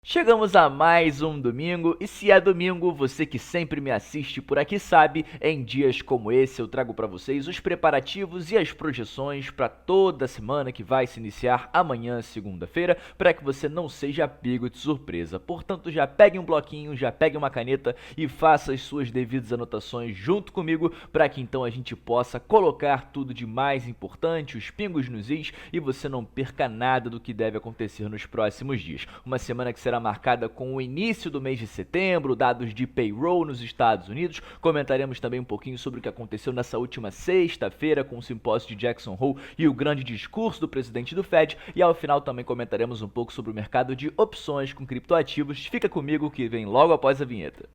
Chegamos a mais um domingo, e se é domingo, você que sempre me assiste por aqui sabe, em dias como esse eu trago para vocês os preparativos e as projeções para toda a semana que vai se iniciar amanhã, segunda-feira, para que você não seja pego de surpresa. Portanto, já pegue um bloquinho, já pegue uma caneta e faça as suas devidas anotações junto comigo, para que então a gente possa colocar tudo de mais importante, os pingos nos is, e você não perca nada do que deve acontecer nos próximos dias. Uma semana que será marcada com o início do mês de setembro, dados de payroll nos Estados Unidos. Comentaremos também um pouquinho sobre o que aconteceu nessa última sexta-feira com o simpósio de Jackson Hole e o grande discurso do presidente do Fed. E ao final também comentaremos um pouco sobre o mercado de opções com criptoativos. Fica comigo que vem logo após a vinheta.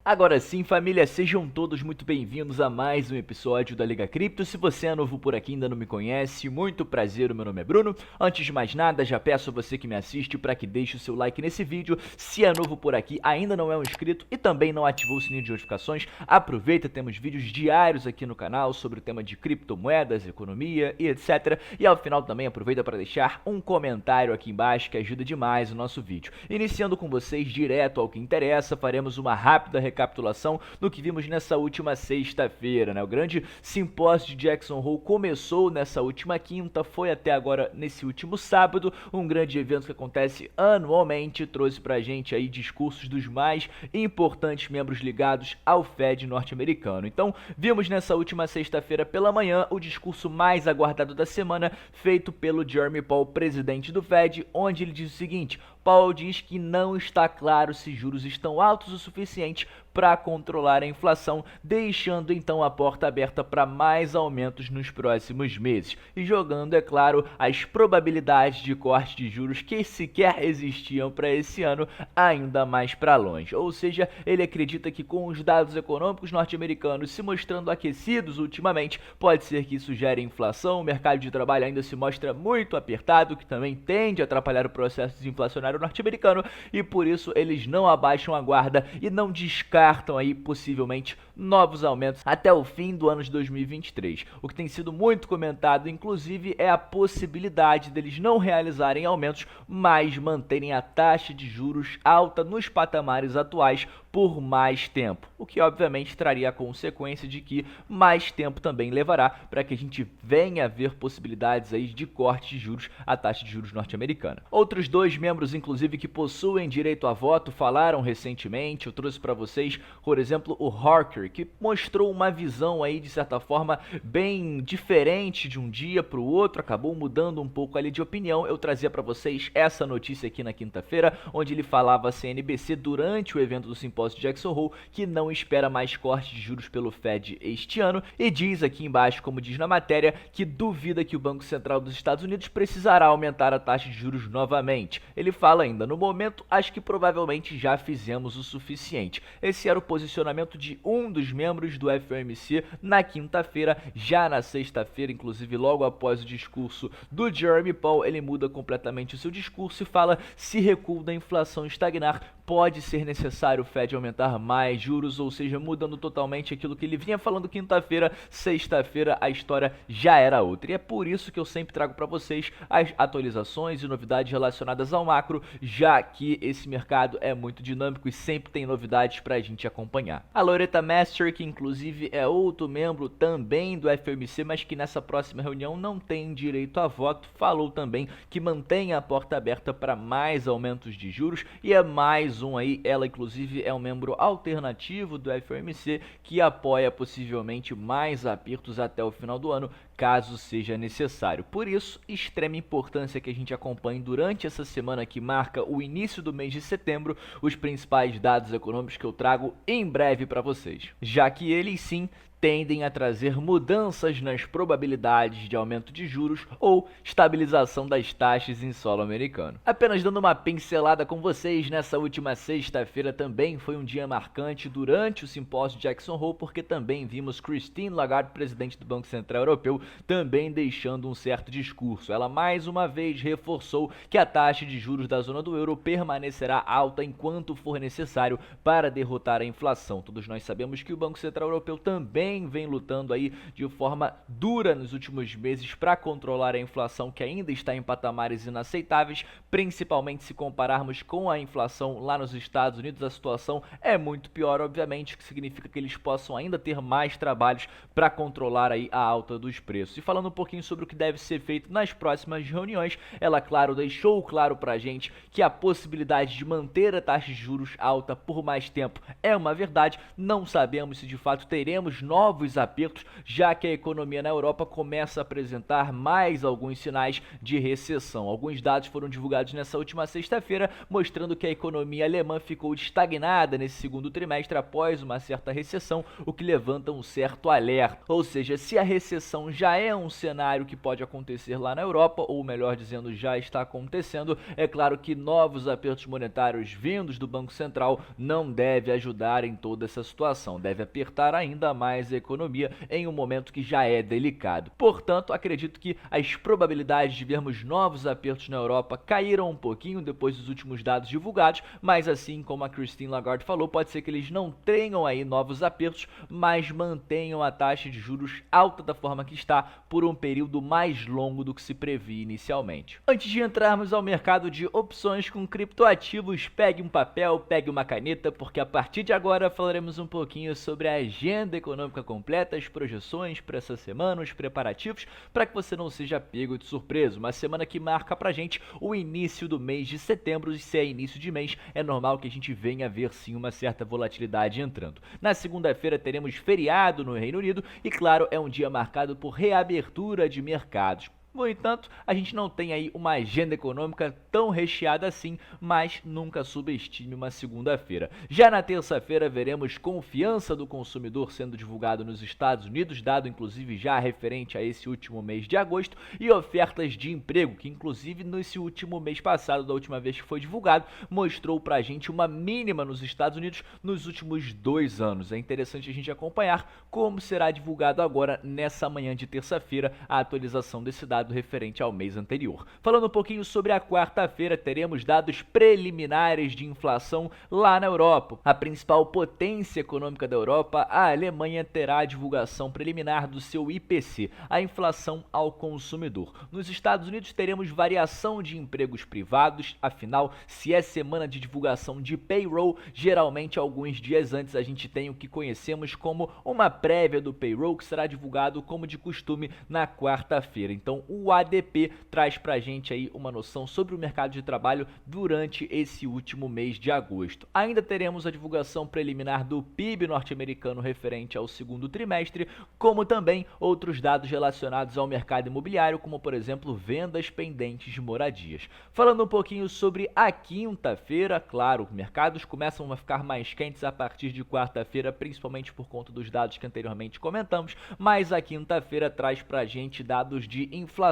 Agora sim, família, sejam todos muito bem-vindos a mais um episódio da Liga Cripto. Se você é novo por aqui e ainda não me conhece, muito prazer, o meu nome é Bruno. Antes de mais nada, já peço a você que me assiste para que deixe o seu like nesse vídeo. Se é novo por aqui, ainda não é um inscrito e também não ativou o sininho de notificações, aproveita, temos vídeos diários aqui no canal sobre o tema de criptomoedas, economia e etc. E ao final também aproveita para deixar um comentário aqui embaixo que ajuda demais o nosso vídeo. Iniciando com vocês direto ao que interessa, faremos uma rápida recapitulação no que vimos nessa última sexta-feira, né? O grande simpósio de Jackson Hole começou nessa última quinta, foi até agora nesse último sábado, um grande evento que acontece anualmente, trouxe pra gente aí discursos dos mais importantes membros ligados ao Fed norte-americano. Então, vimos nessa última sexta-feira pela manhã o discurso mais aguardado da semana, feito pelo Jeremy Powell, presidente do Fed, onde ele diz o seguinte: Powell diz que não está claro se juros estão altos o suficiente para controlar a inflação, deixando então a porta aberta para mais aumentos nos próximos meses e jogando, é claro, as probabilidades de corte de juros que sequer existiam para esse ano ainda mais para longe. Ou seja, ele acredita que com os dados econômicos norte-americanos se mostrando aquecidos ultimamente, pode ser que isso gere inflação, o mercado de trabalho ainda se mostra muito apertado, que também tende a atrapalhar o processo desinflacionário norte-americano, e por isso eles não abaixam a guarda e não descartam aí possivelmente novos aumentos até o fim do ano de 2023. O que tem sido muito comentado, inclusive, é a possibilidade deles não realizarem aumentos, mas manterem a taxa de juros alta nos patamares atuais por mais tempo, o que obviamente traria a consequência de que mais tempo também levará para que a gente venha a ver possibilidades aí de corte de juros à taxa de juros norte-americana. Outros dois membros, inclusive, que possuem direito a voto, falaram recentemente. Eu trouxe para vocês, por exemplo, o Harker, que mostrou uma visão aí de certa forma bem diferente de um dia para o outro, acabou mudando um pouco ali de opinião. Eu trazia para vocês essa notícia aqui na quinta-feira, onde ele falava à CNBC durante o evento do simpósio de Jackson Hole que não espera mais corte de juros pelo Fed este ano, e diz aqui embaixo, como diz na matéria, que duvida que o Banco Central dos Estados Unidos precisará aumentar a taxa de juros novamente. Ele fala ainda: no momento, acho que provavelmente já fizemos o suficiente. Esse era o posicionamento de um dos membros do FOMC na quinta-feira. Já na sexta-feira, inclusive logo após o discurso do Jeremy Powell, ele muda completamente o seu discurso e fala: se recuo da inflação estagnar, pode ser necessário o Fed aumentar mais juros, ou seja, mudando totalmente aquilo que ele vinha falando quinta-feira. Sexta-feira a história já era outra, e é por isso que eu sempre trago para vocês as atualizações e novidades relacionadas ao macro, já que esse mercado é muito dinâmico e sempre tem novidades para a gente acompanhar. A Loretta Mester, que inclusive é outro membro também do FOMC, mas que nessa próxima reunião não tem direito a voto, falou também que mantém a porta aberta para mais aumentos de juros, e é mais um aí. Ela inclusive é um membro alternativo do FOMC que apoia possivelmente mais apertos até o final do ano, caso seja necessário. Por isso, extrema importância que a gente acompanhe durante essa semana que marca o início do mês de setembro os principais dados econômicos que eu trago em breve para vocês, já que eles sim tendem a trazer mudanças nas probabilidades de aumento de juros ou estabilização das taxas em solo americano. Apenas dando uma pincelada com vocês, nessa última sexta-feira também foi um dia marcante durante o simpósio de Jackson Hole, porque também vimos Christine Lagarde, presidente do Banco Central Europeu, também deixando um certo discurso. Ela mais uma vez reforçou que a taxa de juros da zona do euro permanecerá alta enquanto for necessário para derrotar a inflação. Todos nós sabemos que o Banco Central Europeu também também vem lutando aí de forma dura nos últimos meses para controlar a inflação, que ainda está em patamares inaceitáveis, principalmente se compararmos com a inflação lá nos Estados Unidos. A situação é muito pior, obviamente, que significa que eles possam ainda ter mais trabalhos para controlar aí a alta dos preços. E falando um pouquinho sobre o que deve ser feito nas próximas reuniões, ela, claro, deixou claro pra gente que a possibilidade de manter a taxa de juros alta por mais tempo é uma verdade. Não sabemos se de fato teremos novos apertos, já que a economia na Europa começa a apresentar mais alguns sinais de recessão. Alguns dados foram divulgados nessa última sexta-feira, mostrando que a economia alemã ficou estagnada nesse segundo trimestre após uma certa recessão, o que levanta um certo alerta. Ou seja, se a recessão já é um cenário que pode acontecer lá na Europa, ou melhor dizendo, já está acontecendo, é claro que novos apertos monetários vindos do Banco Central não deve ajudar em toda essa situação, deve apertar ainda mais a economia em um momento que já é delicado. Portanto, acredito que as probabilidades de vermos novos apertos na Europa caíram um pouquinho depois dos últimos dados divulgados, mas assim como a Christine Lagarde falou, pode ser que eles não tenham aí novos apertos, mas mantenham a taxa de juros alta da forma que está por um período mais longo do que se previa inicialmente. Antes de entrarmos ao mercado de opções com criptoativos, pegue um papel, pegue uma caneta, porque a partir de agora falaremos um pouquinho sobre a agenda econômica completa, as projeções para essa semana, os preparativos, para que você não seja pego de surpresa. Uma semana que marca pra gente o início do mês de setembro, e se é início de mês, é normal que a gente venha ver sim uma certa volatilidade entrando. Na segunda-feira teremos feriado no Reino Unido e, claro, é um dia marcado por reabertura de mercados. No entanto, a gente não tem aí uma agenda econômica tão recheada assim, mas nunca subestime uma segunda-feira. Já na terça-feira veremos confiança do consumidor sendo divulgado nos Estados Unidos, dado inclusive já referente a esse último mês de agosto, e ofertas de emprego, que inclusive nesse último mês passado, da última vez que foi divulgado, mostrou pra gente uma mínima nos Estados Unidos nos últimos 2 anos. É interessante a gente acompanhar como será divulgado agora nessa manhã de terça-feira a atualização desse dado referente ao mês anterior. Falando um pouquinho sobre a quarta-feira, teremos dados preliminares de inflação lá na Europa. A principal potência econômica da Europa, a Alemanha, terá a divulgação preliminar do seu IPC, a inflação ao consumidor. Nos Estados Unidos teremos variação de empregos privados, afinal, se é semana de divulgação de payroll, geralmente alguns dias antes a gente tem o que conhecemos como uma prévia do payroll, que será divulgado como de costume na quarta-feira. Então, o ADP traz pra gente aí uma noção sobre o mercado de trabalho durante esse último mês de agosto. Ainda teremos a divulgação preliminar do PIB norte-americano referente ao segundo trimestre, como também outros dados relacionados ao mercado imobiliário, como por exemplo vendas pendentes de moradias. Falando um pouquinho sobre a quinta-feira, claro, mercados começam a ficar mais quentes a partir de quarta-feira, principalmente por conta dos dados que anteriormente comentamos, mas a quinta-feira traz pra gente dados de inflação,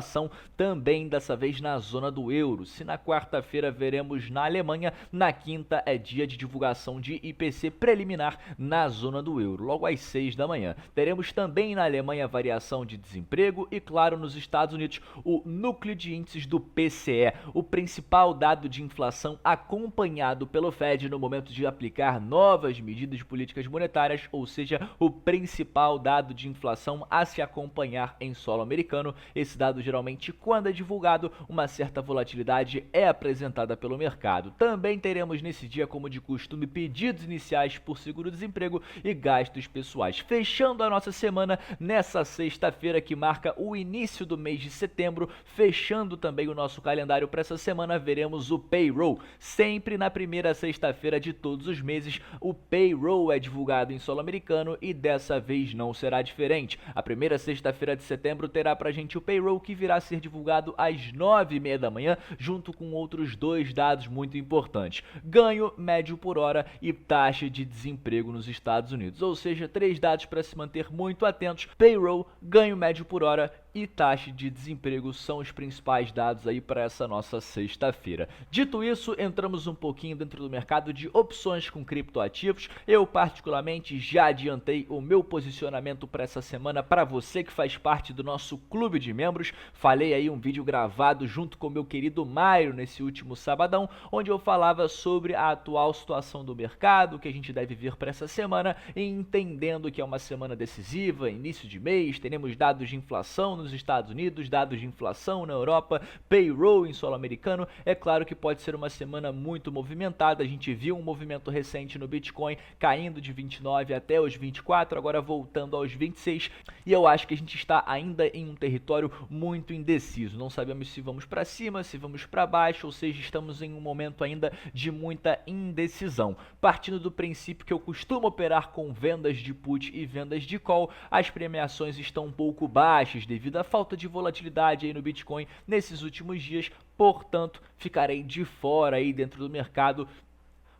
também dessa vez na zona do euro. Se na quarta-feira veremos na Alemanha, na quinta é dia de divulgação de IPC preliminar na zona do euro, logo às 6 da manhã. Teremos também na Alemanha variação de desemprego e, claro, nos Estados Unidos, o núcleo de índices do PCE, o principal dado de inflação acompanhado pelo Fed no momento de aplicar novas medidas de políticas monetárias, ou seja, o principal dado de inflação a se acompanhar em solo americano. Esse dado geralmente, quando é divulgado, uma certa volatilidade é apresentada pelo mercado. Também teremos nesse dia, como de costume, pedidos iniciais por seguro-desemprego e gastos pessoais. Fechando a nossa semana nessa sexta-feira, que marca o início do mês de setembro, fechando também o nosso calendário para essa semana, veremos o payroll. Sempre na primeira sexta-feira de todos os meses, o payroll é divulgado em solo americano e dessa vez não será diferente. A primeira sexta-feira de setembro terá pra gente o payroll, que virá a ser divulgado às 9h30 da manhã, junto com outros 2 dados muito importantes: ganho médio por hora e taxa de desemprego nos Estados Unidos. Ou seja, 3 dados para se manter muito atentos: payroll, ganho médio por hora e taxa de desemprego são os principais dados aí para essa nossa sexta-feira. Dito isso, entramos um pouquinho dentro do mercado de opções com criptoativos. Eu particularmente já adiantei o meu posicionamento para essa semana para você que faz parte do nosso clube de membros. Falei aí um vídeo gravado junto com meu querido Mairo nesse último sabadão, onde eu falava sobre a atual situação do mercado, o que a gente deve ver para essa semana, e entendendo que é uma semana decisiva, início de mês, teremos dados de inflação nos Estados Unidos, dados de inflação na Europa, payroll em solo americano. É claro que pode ser uma semana muito movimentada. A gente viu um movimento recente no Bitcoin caindo de 29 até os 24, agora voltando aos 26, e eu acho que a gente está ainda em um território muito indeciso. Não sabemos se vamos para cima, se vamos para baixo, ou seja, estamos em um momento ainda de muita indecisão. Partindo do princípio que eu costumo operar com vendas de put e vendas de call, as premiações estão um pouco baixas devido à falta de volatilidade aí no Bitcoin nesses últimos dias, portanto, ficarei de fora aí dentro do mercado.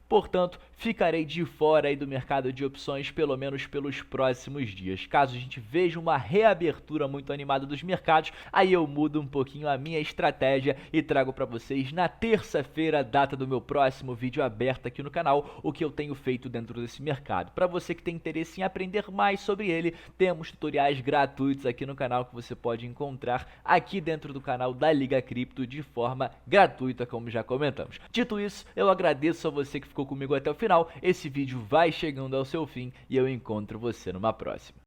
Portanto, ficarei de fora aí do mercado de opções, pelo menos pelos próximos dias. Caso a gente veja uma reabertura muito animada dos mercados, aí eu mudo um pouquinho a minha estratégia e trago para vocês na terça-feira, a data do meu próximo vídeo aberto aqui no canal, o que eu tenho feito dentro desse mercado. Para você que tem interesse em aprender mais sobre ele, temos tutoriais gratuitos aqui no canal que você pode encontrar aqui dentro do canal da Liga Cripto de forma gratuita, como já comentamos. Dito isso, eu agradeço a você que ficou comigo até o final. Esse vídeo vai chegando ao seu fim e eu encontro você numa próxima.